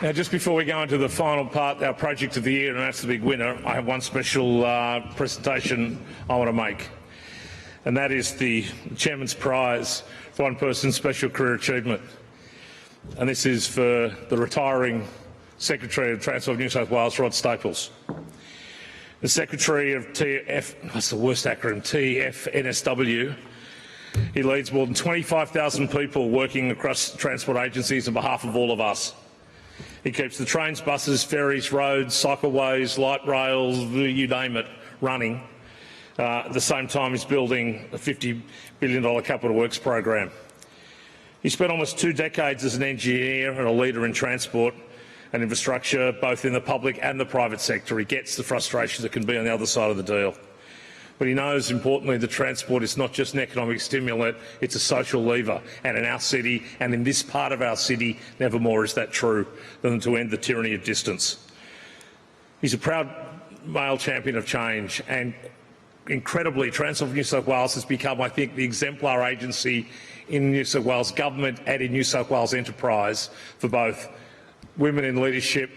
Now, just before we go into the final part, our project of the year, and that's the big winner, I have one special presentation I want to make, and that is the Chairman's Prize for One Person's Special Career Achievement. And this is for the retiring Secretary of Transport of New South Wales, Rod Staples. The Secretary of that's the worst acronym, TFNSW. He leads more than 25,000 people working across transport agencies on behalf of all of us. He keeps the trains, buses, ferries, roads, cycleways, light rails, you name it, running. At the same time, he's building a $50 billion capital works program. He spent almost 2 decades as an engineer and a leader in transport and infrastructure, both in the public and the private sector. He gets the frustrations that can be on the other side of the deal. But he knows, importantly, that transport is not just an economic stimulant, it's a social lever. And in our city, and in this part of our city, never more is that true than to end the tyranny of distance. He's a proud male champion of change, and incredibly, Transport for New South Wales has become, I think, the exemplar agency in New South Wales government and in New South Wales enterprise for both women in leadership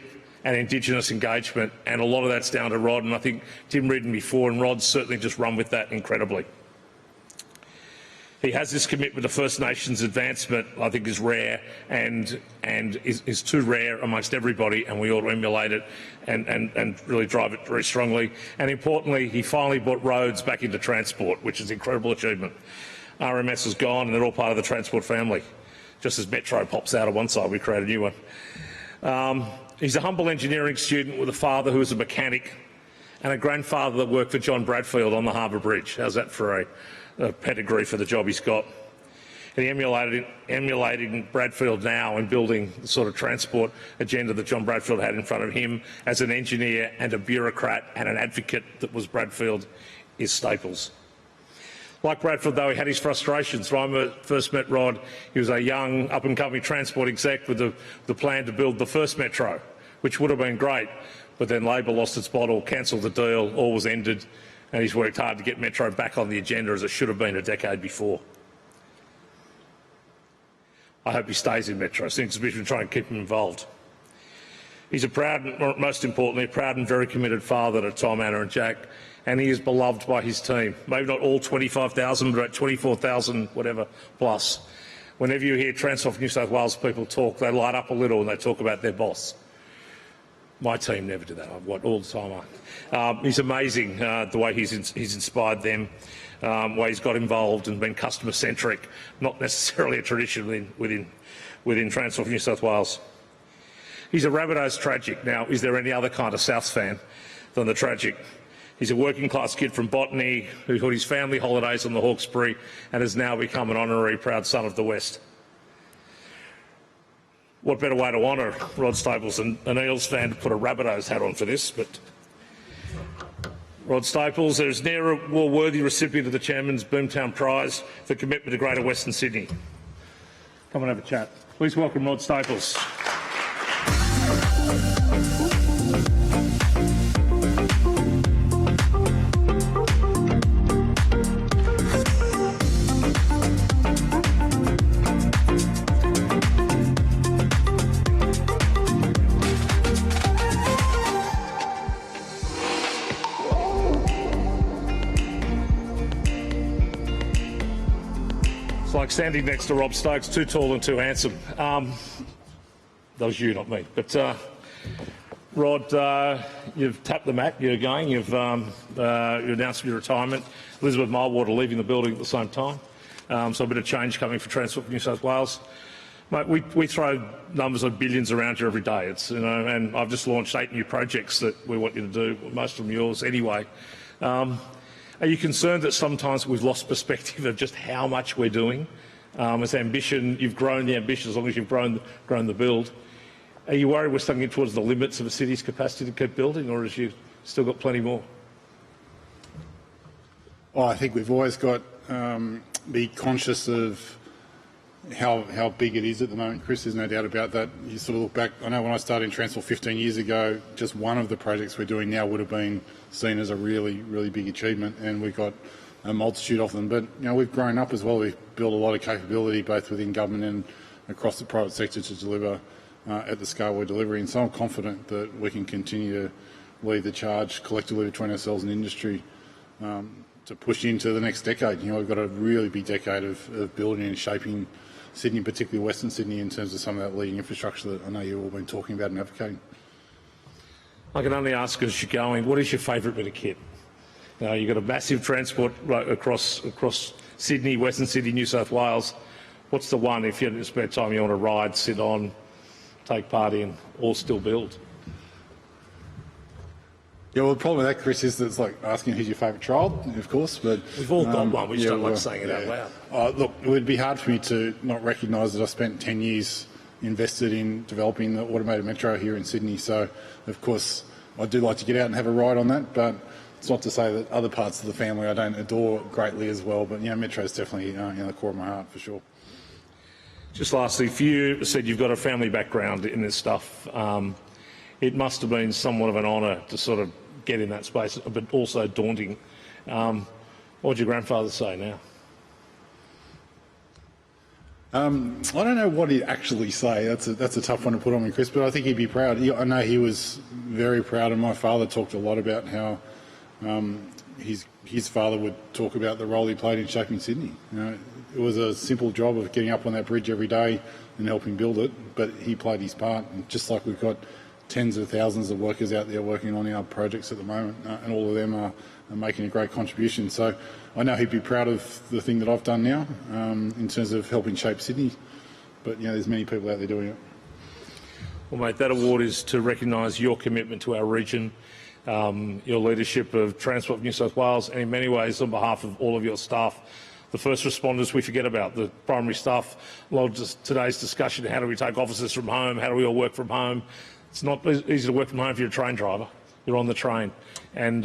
and Indigenous engagement, and a lot of that's down to Rod, and I think Tim read before, and Rod's certainly just run with that incredibly. He has this commitment to First Nations advancement, I think is rare and is too rare amongst everybody, and we ought to emulate it and really drive it very strongly. And importantly, he finally brought roads back into transport, which is an incredible achievement. RMS is gone and they're all part of the transport family. Just as Metro pops out of one side, we create a new one. He's a humble engineering student with a father who was a mechanic and a grandfather that worked for John Bradfield on the Harbour Bridge. How's that for a pedigree for the job he's got? And he emulating Bradfield now and building the sort of transport agenda that John Bradfield had in front of him as an engineer and a bureaucrat and an advocate that was Bradfield is Staples. Like Bradfield, though, he had his frustrations. When I first met Rod, he was a young, up-and-coming transport exec with the plan to build the first metro, which would have been great, but then Labor lost its bottle, cancelled the deal, all was ended, and he's worked hard to get Metro back on the agenda as it should have been a decade before. I hope he stays in Metro, since we've been trying to keep him involved. He's a proud, or most importantly, a proud and very committed father to Tom, Anna and Jack, and he is beloved by his team. Maybe not all 25,000, but about 24,000, whatever, plus. Whenever you hear Transport for New South Wales people talk, they light up a little and they talk about their boss. My team never do that. I've got all the time. He's amazing the way he's inspired them, way he's got involved and been customer-centric, not necessarily a tradition within Transport for New South Wales. He's a Rabbitohs tragic. Now, is there any other kind of Souths fan than the tragic? He's a working-class kid from Botany who had his family holidays on the Hawkesbury and has now become an honorary proud son of the West. What better way to honour Rod Staples than an Eels fan to put a Rabbitohs hat on for this? But Rod Staples is near a worthy recipient of the Chairman's Boomtown Prize for commitment to Greater Western Sydney. Come and have a chat. Please welcome Rod Staples. Like standing next to Rob Stokes, too tall and too handsome. That was you, not me. But Rod, you've tapped the mat. You're going. You've announced your retirement. Elizabeth Milewater leaving the building at the same time. So a bit of change coming for Transport for New South Wales. Mate, we throw numbers of billions around here every day. It's, and I've just launched 8 new projects that we want you to do. Most of them yours anyway. Are you concerned that sometimes we've lost perspective of just how much we're doing? As ambition, you've grown the ambition as long as you've grown the build. Are you worried we're starting towards the limits of a city's capacity to keep building, or has you still got plenty more? Well, I think we've always got to be conscious of how big it is at the moment, Chris. There's no doubt about that. You sort of look back. I know when I started in Transport 15 years ago, just one of the projects we're doing now would have been seen as a really, really big achievement, and we've got a multitude of them. But we've grown up as well. We've built a lot of capability both within government and across the private sector to deliver at the scale we're delivering. So I'm confident that we can continue to lead the charge collectively between ourselves and industry to push into the next decade. You know, we've got a really big decade of building and shaping Sydney, particularly Western Sydney, in terms of some of that leading infrastructure that I know you've all been talking about and advocating. I can only ask as you're going, what is your favourite bit of kit? You know, you've got a massive transport right across Sydney, Western Sydney, New South Wales. What's the one, if you have spare time, you want to ride, sit on, take part in, or still build? Yeah, well, the problem with that, Chris, is that it's like asking who's your favourite child, of course. But we've all got one. We just don't like saying it out loud. Look, it would be hard for me to not recognise that I spent 10 years invested in developing the automated metro here in Sydney. So, of course, I do like to get out and have a ride on that. But it's not to say that other parts of the family I don't adore greatly as well. But, you know, metro is definitely in the core of my heart for sure. Just lastly, if you said you've got a family background in this stuff, it must have been somewhat of an honour to sort of get in that space, but also daunting. What would your grandfather say now? I don't know what he'd actually say. That's a tough one to put on me, Chris, but I think he'd be proud. I know he was very proud, and my father talked a lot about how his father would talk about the role he played in shaping Sydney. You know, it was a simple job of getting up on that bridge every day and helping build it, but he played his part. And just like we've got tens of thousands of workers out there working on our projects at the moment, and all of them are making a great contribution. So I know he'd be proud of the thing that I've done now in terms of helping shape Sydney. But, you know, there's many people out there doing it. Well, mate, that award is to recognise your commitment to our region, your leadership of Transport for New South Wales, and in many ways on behalf of all of your staff. The first responders we forget about, the primary staff. A lot of today's discussion, how do we take officers from home, how do we all work from home? It's not easy to work from home if you're a train driver. You're on the train. And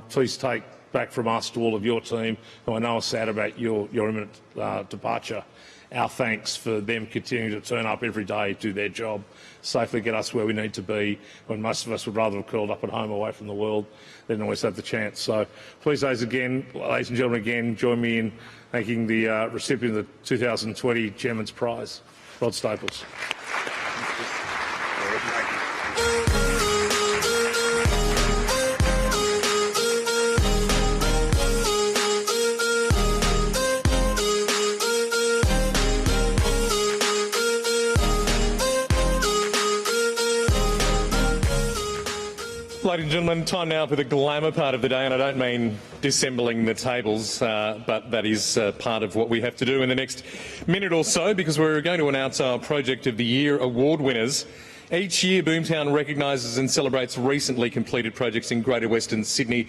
please take back from us to all of your team, who I know are sad about your imminent departure, our thanks for them continuing to turn up every day, do their job, safely get us where we need to be, when most of us would rather have curled up at home away from the world. They didn't always have the chance. So please, ladies and gentlemen, again, join me in thanking the recipient of the 2020 Chairman's Prize, Rod Staples. Ladies and gentlemen, time now for the glamour part of the day, and I don't mean dissembling the tables, but that is part of what we have to do in the next minute or so, because we're going to announce our Project of the Year award winners. Each year, Boomtown recognises and celebrates recently completed projects in Greater Western Sydney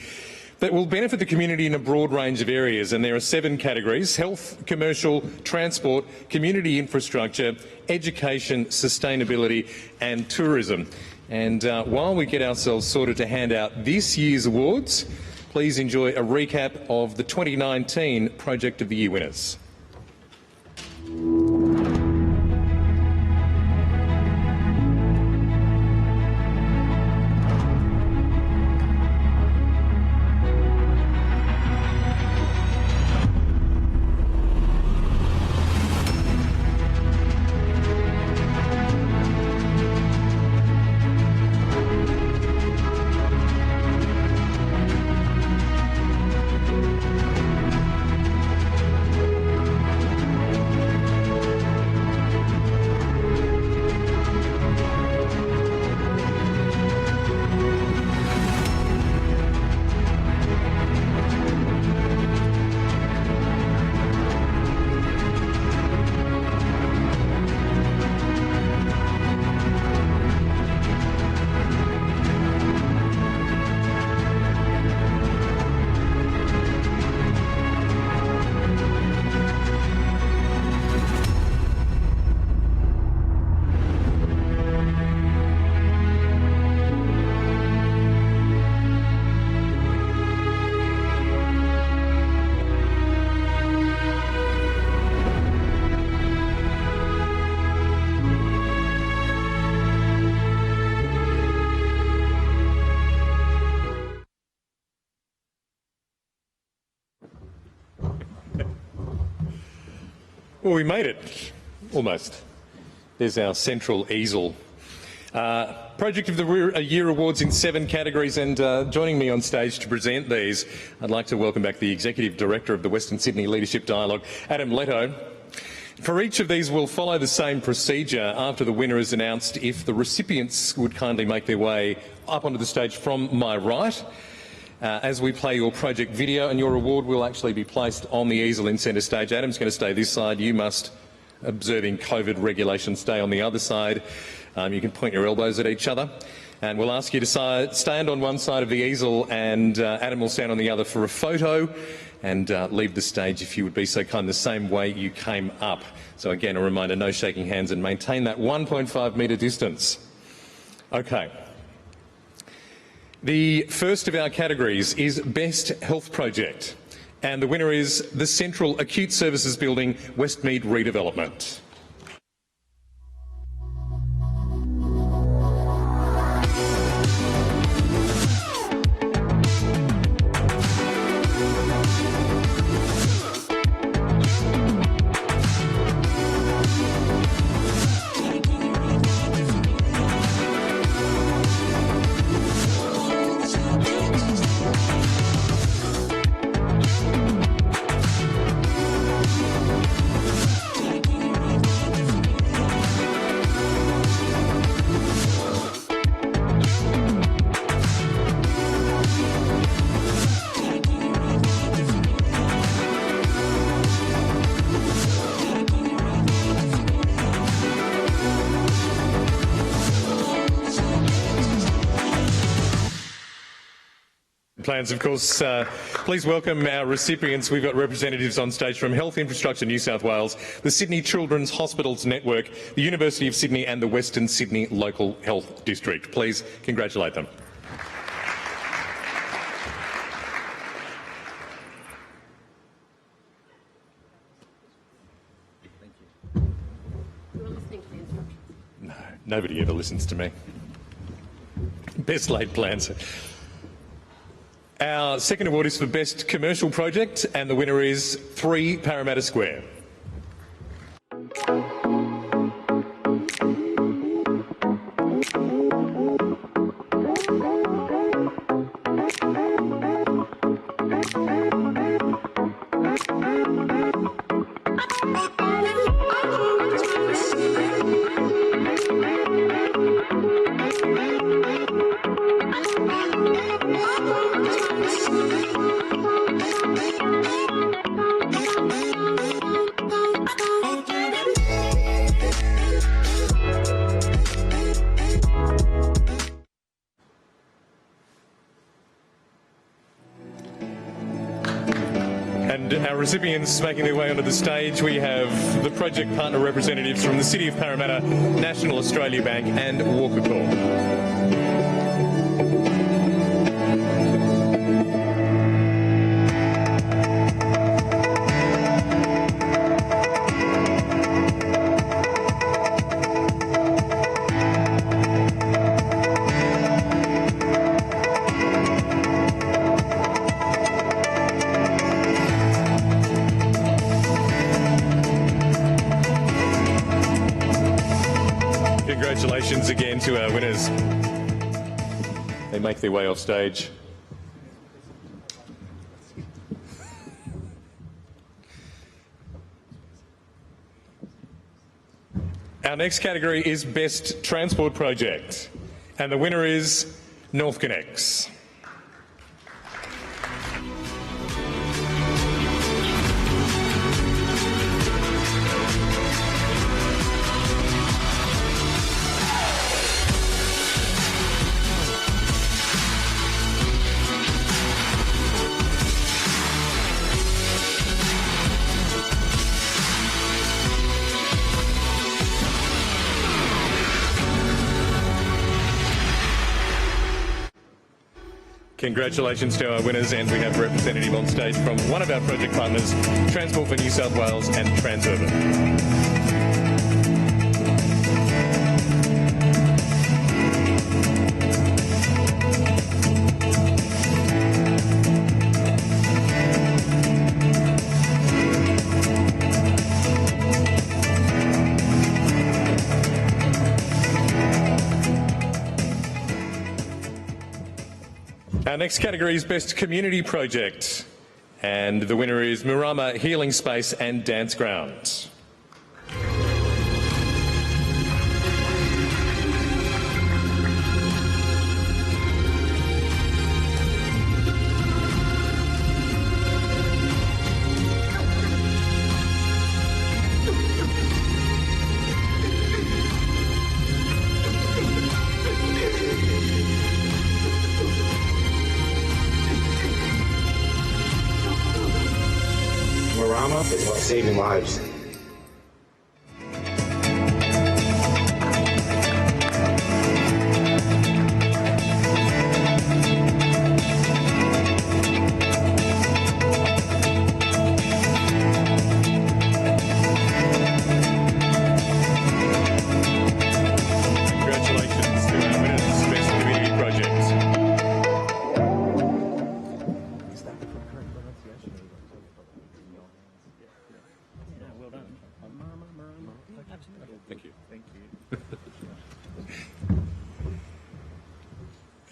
that will benefit the community in a broad range of areas, and there are 7 categories: health, commercial, transport, community infrastructure, education, sustainability and tourism. And while we get ourselves sorted to hand out this year's awards, please enjoy a recap of the 2019 Project of the Year winners. Well, we made it, almost. There's our central easel Project of the Year awards in 7 categories, and joining me on stage to present these, I'd like to welcome back the Executive Director of the Western Sydney Leadership Dialogue, Adam Leto. For each of these, we'll follow the same procedure after the winner is announced. If the recipients would kindly make their way up onto the stage from my right, as we play your project video, and your award will actually be placed on the easel in centre stage. Adam's going to stay this side. You must, observing COVID regulations, stay on the other side. You can point your elbows at each other. And we'll ask you to stand on one side of the easel, and Adam will stand on the other for a photo, and leave the stage, if you would be so kind, the same way you came up. So again, a reminder, no shaking hands, and maintain that 1.5 metre distance. Okay. The first of our categories is Best Health Project, and the winner is the Central Acute Services Building, Westmead Redevelopment. Plans, of course. Please welcome our recipients. We've got representatives on stage from Health Infrastructure New South Wales, the Sydney Children's Hospitals Network, the University of Sydney and the Western Sydney Local Health District. Please congratulate them. Thank you. You were listening to the instructions? No, nobody ever listens to me. Best laid plans. Our second award is for Best Commercial Project, and the winner is 3 Parramatta Square. And our recipients making their way onto the stage, we have the project partner representatives from the City of Parramatta, National Australia Bank and Walker Corp. Congratulations again to our winners. They make their way off stage. Our next category is Best Transport Project, and the winner is North Connects. Congratulations to our winners, and we have a representative on stage from one of our project partners, Transport for New South Wales and Transurban. Our next category is Best Community Project, and the winner is Murama Healing Space and Dance Ground. Murama is about saving lives. Congratulations to our winners, Best Community Project. Thank you.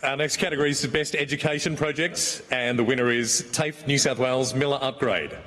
Our next category is the Best Education Projects, and the winner is TAFE New South Wales Miller Upgrade.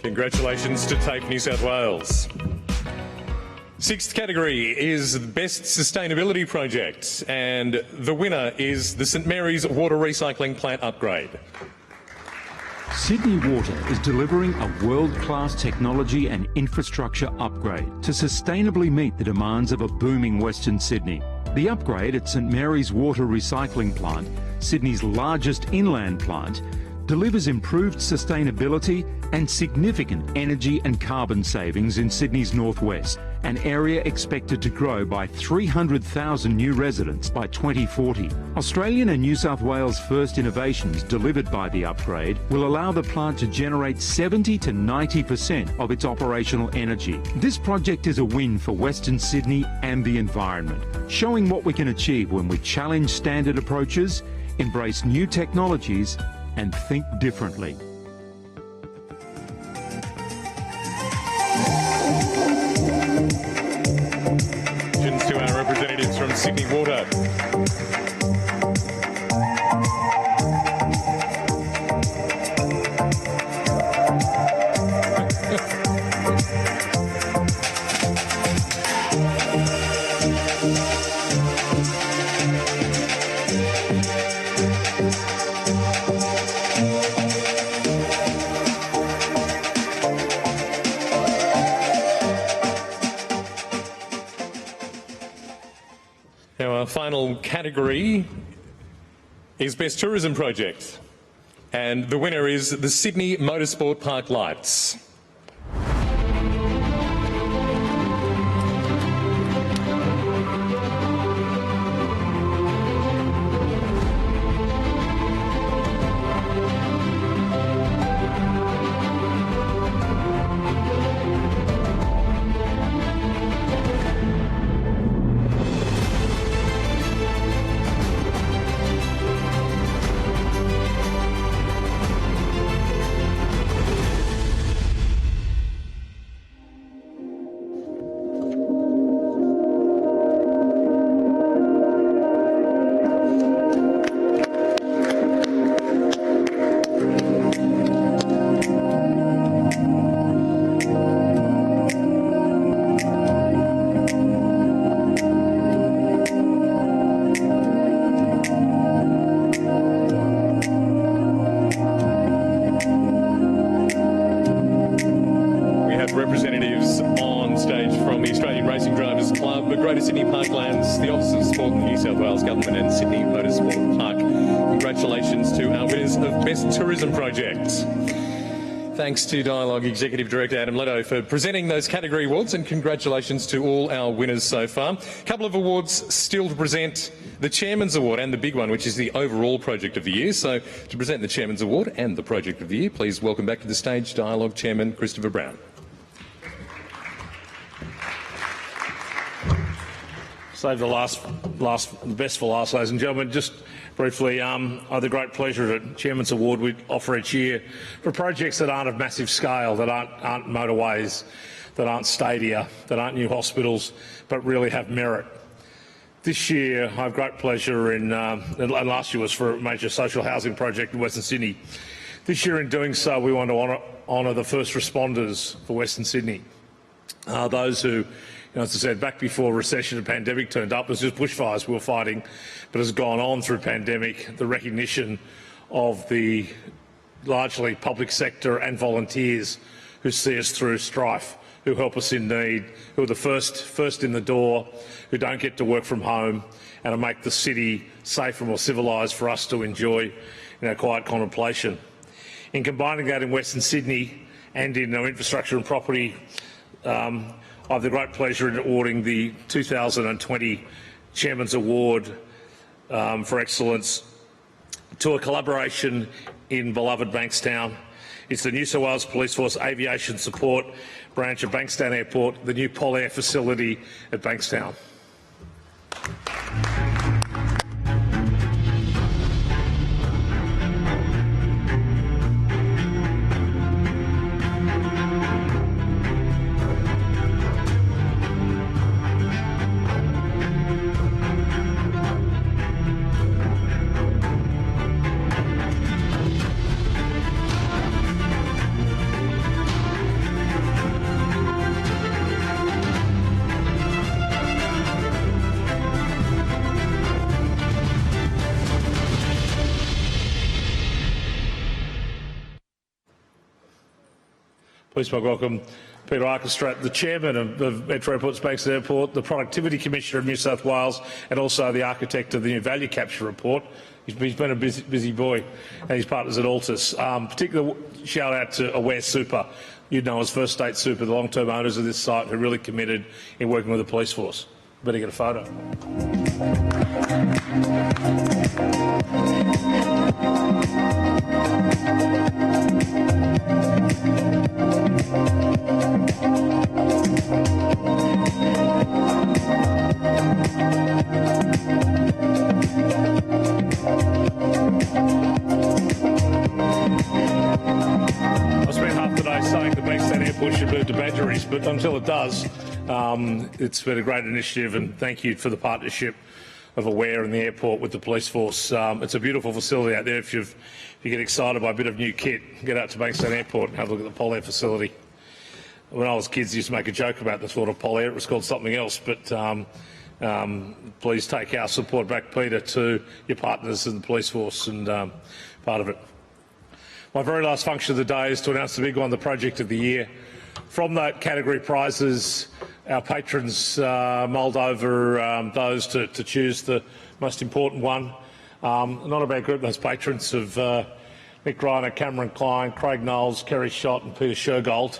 Congratulations to TAFE New South Wales. Sixth category is Best Sustainability Project, and the winner is the St Mary's Water Recycling Plant Upgrade. Sydney Water is delivering a world-class technology and infrastructure upgrade to sustainably meet the demands of a booming Western Sydney. The upgrade at St Mary's Water Recycling Plant, Sydney's largest inland plant, delivers improved sustainability and significant energy and carbon savings in Sydney's northwest, an area expected to grow by 300,000 new residents by 2040. Australian and New South Wales first innovations delivered by the upgrade will allow the plant to generate 70 to 90% of its operational energy. This project is a win for Western Sydney and the environment, showing what we can achieve when we challenge standard approaches, embrace new technologies, and think differently. To our representatives from Sydney Water. Now, our final category is Best Tourism Project, and the winner is the Sydney Motorsport Park Lights. Sydney Parklands, the Office of Sport in the New South Wales Government and Sydney Motorsport Park. Congratulations to our winners of Best Tourism Projects. Thanks to Dialogue Executive Director Adam Leto for presenting those category awards, and congratulations to all our winners so far. A couple of awards still to present. The Chairman's Award and the big one, which is the overall Project of the Year. So to present the Chairman's Award and the Project of the Year, please welcome back to the stage Dialogue Chairman Christopher Brown. Save the best for last, ladies and gentlemen. Just briefly, I have the great pleasure at Chairman's Award we offer each year for projects that aren't of massive scale, that aren't motorways, that aren't stadia, that aren't new hospitals, but really have merit. This year, I have great pleasure in, and last year was for a major social housing project in Western Sydney. This year, in doing so, we want to honour the first responders for Western Sydney. Those who, as I said, back before recession and pandemic turned up, it was just bushfires we were fighting, but has gone on through pandemic, the recognition of the largely public sector and volunteers who see us through strife, who help us in need, who are the first in the door, who don't get to work from home, and to make the city safer and more civilised for us to enjoy in our quiet contemplation. In combining that in Western Sydney and in our infrastructure and property, I have the great pleasure in awarding the 2020 Chairman's Award for Excellence to a collaboration in beloved Bankstown. It's the New South Wales Police Force Aviation Support branch of Bankstown Airport, the new Pol-Air facility at Bankstown. Please welcome Peter Archistrat, the Chairman of Metro Airports Bankstown Airport, the Productivity Commissioner of New South Wales, and also the architect of the new Value Capture Report. He's been a busy boy, and his partners at Altus. Particular shout out to Aware Super, you know as First State Super, the long-term owners of this site who are really committed in working with the police force. Better get a photo. I spent half the day saying the Bankstown Airport should move to Badgerys, but until it does, it's been a great initiative, and thank you for the partnership of Aware and the airport with the police force. It's a beautiful facility out there. If you get excited by a bit of new kit, get out to Bankstown Airport and have a look at the Pol-Air facility. When I was kids, I used to make a joke about the thought of Pol-Air. It was called something else, but please take our support back, Peter, to your partners in the police force and part of it. My very last function of the day is to announce the big one, the Project of the Year. From that category prizes, our patrons mulled over those to choose the most important one. Not a bad group, those patrons of Nick Reiner, Cameron Klein, Craig Knowles, Kerry Schott and Peter Shergold.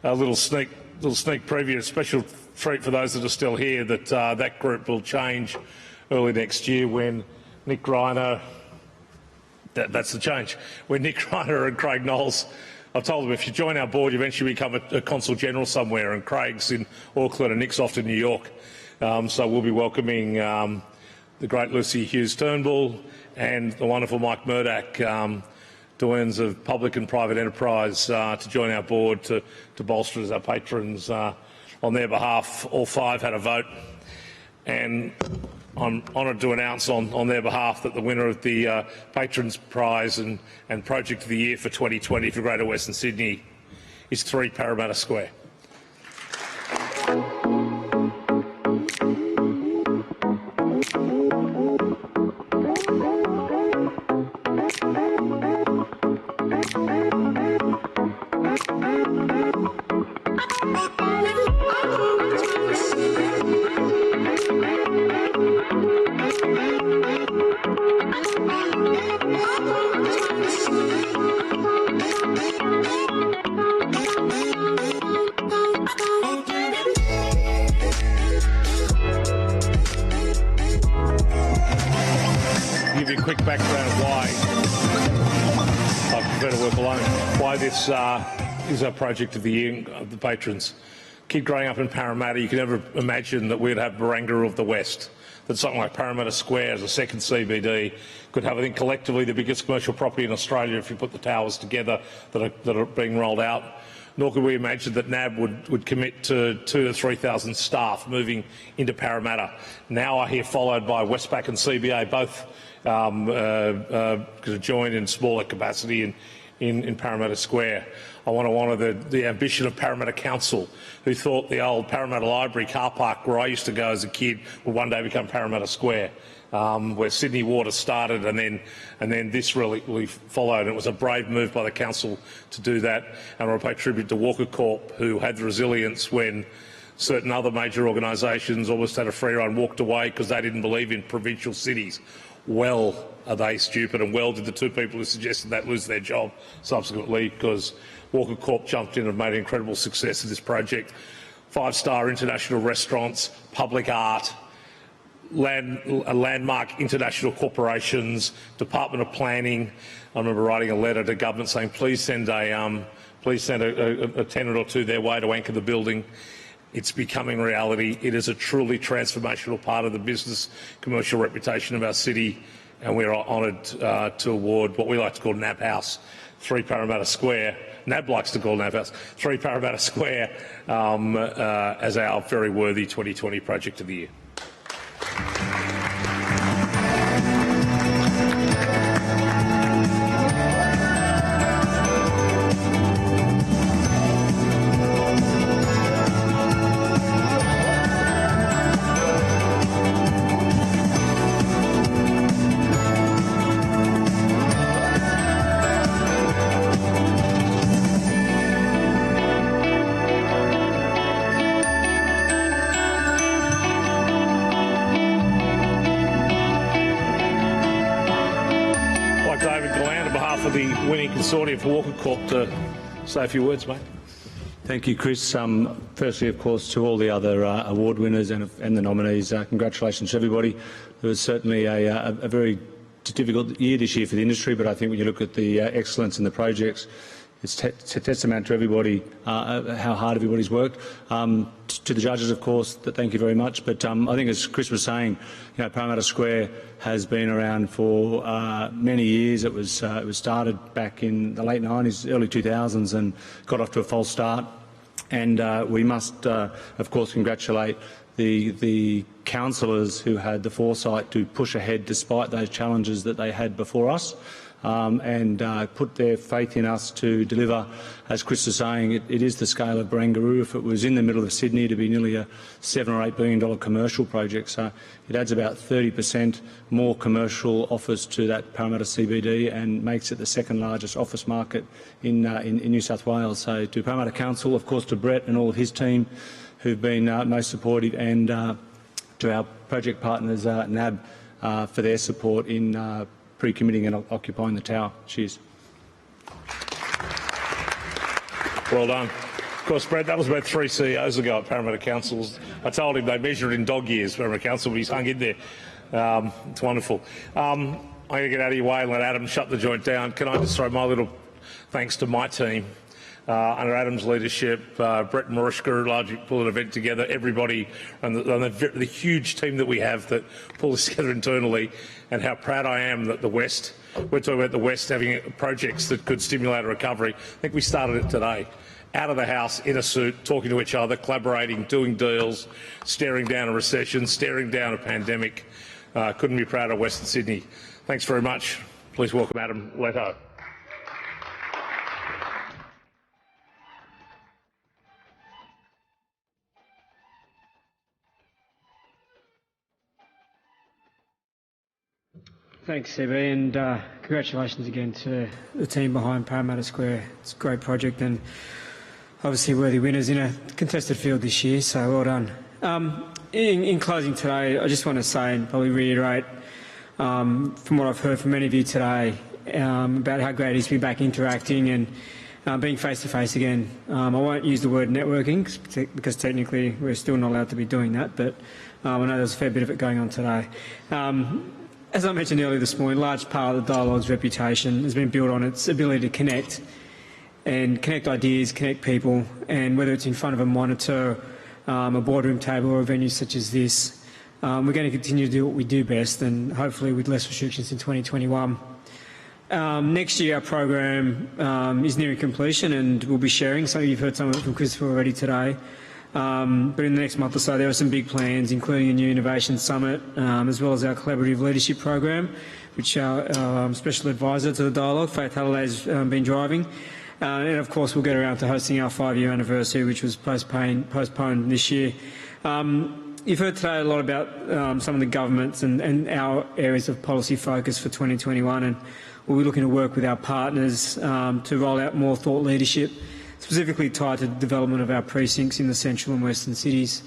A little sneak preview, a special treat for those that are still here, that that group will change early next year when Nick Reiner, that's the change, when Nick Reiner and Craig Knowles, I've told them if you join our board you eventually become a Consul General somewhere, and Craig's in Auckland and Nick's off to New York. So we'll be welcoming the great Lucy Hughes Turnbull and the wonderful Mike Murdoch, doyens of public and private enterprise, to join our board to bolster as our patrons. On their behalf, all five had a vote, and I'm honoured to announce on their behalf that the winner of the Patrons Prize and Project of the Year for 2020 for Greater Western Sydney is 3 Parramatta Square. this is our project of the year of the patrons. Kid growing up in Parramatta, you could never imagine that we'd have Barangaroo of the West. That something like Parramatta Square as a second CBD could have, I think, collectively the biggest commercial property in Australia if you put the towers together that are being rolled out. Nor could we imagine that NAB would commit to 2,000 to 3,000 staff moving into Parramatta. Now I hear followed by Westpac and CBA, both joined in smaller capacity in Parramatta Square. I want to honour the ambition of Parramatta Council, who thought the old Parramatta Library car park where I used to go as a kid would one day become Parramatta Square, where Sydney Water started, and then this really followed. And it was a brave move by the council to do that. And I want to pay tribute to Walker Corp, who had the resilience when certain other major organisations almost had a free run, walked away because they didn't believe in provincial cities. Well, are they stupid, and well did the two people who suggested that lose their job subsequently, because Walker Corp jumped in and made an incredible success of this project. 5-star international restaurants, public art, landmark international corporations, Department of Planning. I remember writing a letter to government saying, please send a tenant or two their way to anchor the building. It's becoming reality. It is a truly transformational part of the business commercial reputation of our city, and we're honoured to award what we like to call NAB House, 3 Parramatta Square. NAB likes to call NAB House, 3 Parramatta Square, as our very worthy 2020 Project of the Year. Consortium for Walker Corp to say a few words, mate. Thank you, Chris. Firstly, of course, to all the other award winners and the nominees, congratulations to everybody. It was certainly a very difficult year this year for the industry, but I think when you look at the excellence in the projects, it's a testament to everybody, how hard everybody's worked. To the judges, of course, thank you very much. But I think, as Chris was saying, Parramatta Square has been around for many years. It was started back in the late 90s, early 2000s, and got off to a false start. And we must, of course, congratulate the councillors who had the foresight to push ahead despite those challenges that they had before us. And put their faith in us to deliver. As Chris was saying, it is the scale of Barangaroo. If it was in the middle of Sydney, to be nearly a $7 or $8 billion commercial project. So it adds about 30% more commercial office to that Parramatta CBD and makes it the second largest office market in New South Wales. So to Parramatta Council, of course, to Brett and all of his team who've been most supportive, and to our project partners, NAB, for their support in pre-committing and occupying the tower. Cheers. Well done. Of course, Brett, that was about 3 CEOs ago at Parramatta Councils. I told him they measured it in dog years, Parramatta Council, but he's hung in there. It's wonderful. I'm going to get out of your way and let Adam shut the joint down. Can I just throw my little thanks to my team? Under Adam's leadership, Brett and Mariska largely pull an event together, everybody, and the huge team that we have that pull this together internally, and how proud I am that we're talking about the West having projects that could stimulate a recovery. I think we started it today. Out of the house, in a suit, talking to each other, collaborating, doing deals, staring down a recession, staring down a pandemic. Couldn't be prouder of Western Sydney. Thanks very much. Please welcome Adam Leto. Thanks, CB, and congratulations again to the team behind Parramatta Square. It's a great project and obviously worthy winners in a contested field this year, so well done. In closing today, I just want to say and probably reiterate from what I've heard from many of you today about how great it is to be back interacting and being face-to-face again. I won't use the word networking because technically we're still not allowed to be doing that, but I know there's a fair bit of it going on today. As I mentioned earlier this morning, a large part of the dialogue's reputation has been built on its ability to connect and connect ideas, connect people, and whether it's in front of a monitor, a boardroom table or a venue such as this, we're going to continue to do what we do best, and hopefully with less restrictions in 2021. Next year our program is nearing completion, and we'll be sharing. So you've heard some of it from Christopher already today. But in the next month or so there are some big plans, including a new innovation summit, as well as our collaborative leadership program, which our special advisor to the dialogue, Faith Halliday, has been driving. And of course we'll get around to hosting our 5-year anniversary, which was postponed this year. You've heard today a lot about some of the governments and our areas of policy focus for 2021, and we'll be looking to work with our partners to roll out more thought leadership, specifically tied to the development of our precincts in the central and western cities.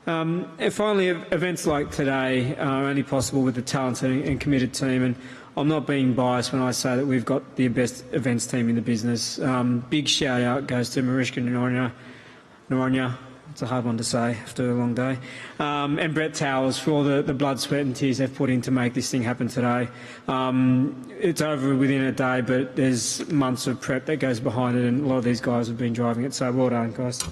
And finally, events like today are only possible with a talented and committed team, and I'm not being biased when I say that we've got the best events team in the business. Big shout out goes to Mariska Noronha, it's a hard one to say after a long day, and Brett Towers for all the blood, sweat and tears they've put in to make this thing happen today. It's over within a day, but there's months of prep that goes behind it, and a lot of these guys have been driving it, so well done, guys.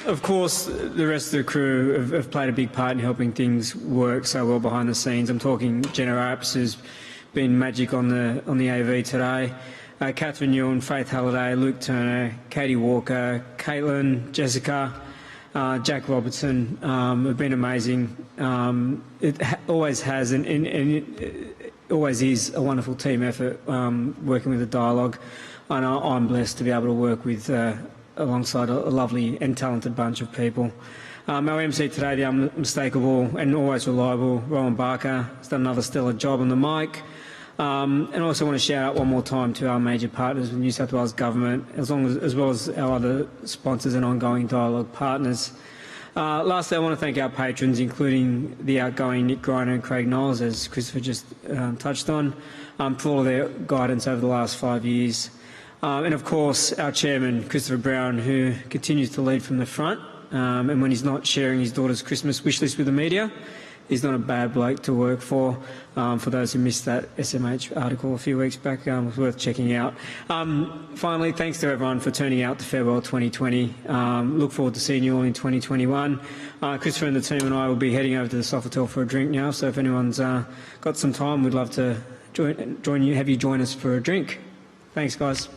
Of course, the rest of the crew have played a big part in helping things work so well behind the scenes. I'm talking Jenna Apps, who's been magic on the AV today. Catherine Ewan, Faith Halliday, Luke Turner, Katie Walker, Caitlin, Jessica, Jack Robertson have been amazing. It always has and it always is a wonderful team effort working with the dialogue. And I'm blessed to be able to work with alongside a lovely and talented bunch of people. Our MC today, the unmistakable and always reliable Rowan Barker, has done another stellar job on the mic. And I also want to shout out one more time to our major partners, the New South Wales Government, as well as our other sponsors and ongoing dialogue partners. Lastly, I want to thank our patrons, including the outgoing Nick Griner and Craig Knowles, as Christopher just touched on, for all of their guidance over the last 5 years. And of course, our chairman, Christopher Brown, who continues to lead from the front, and when he's not sharing his daughter's Christmas wish list with the media, he's not a bad bloke to work for. For those who missed that SMH article a few weeks back, it was worth checking out. Finally, thanks to everyone for turning out to Farewell 2020. Look forward to seeing you all in 2021. Christopher and the team and I will be heading over to the Sofitel for a drink now, so if anyone's got some time, we'd love to have you join us for a drink. Thanks, guys.